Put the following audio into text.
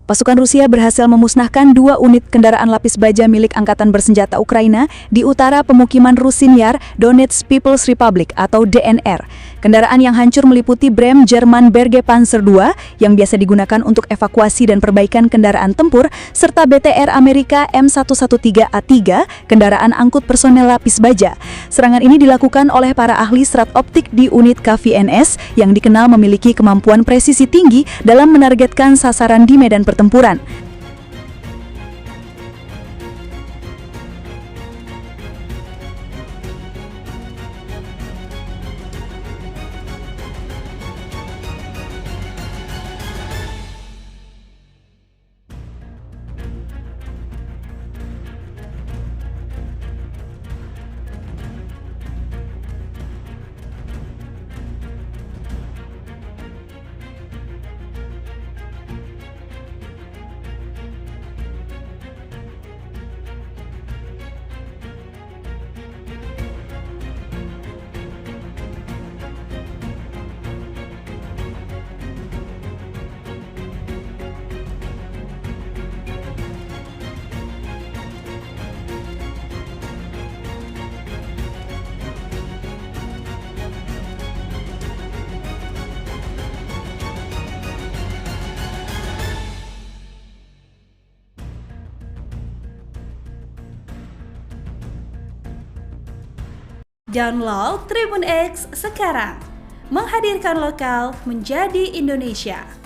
Pasukan Rusia berhasil memusnahkan 2 unit kendaraan lapis baja milik Angkatan Bersenjata Ukraina di utara pemukiman Rusin Yar, Donetsk People's Republic atau DNR. Kendaraan yang hancur meliputi Brem Jerman Berge Panzer II yang biasa digunakan untuk evakuasi dan perbaikan kendaraan tempur, serta BTR Amerika M113A3, kendaraan angkut personel lapis baja. Serangan ini dilakukan oleh para ahli serat optik di unit KVNS yang dikenal memiliki kemampuan presisi tinggi dalam menargetkan sasaran di medan pertempuran. Download Tribun X sekarang, menghadirkan lokal menjadi Indonesia.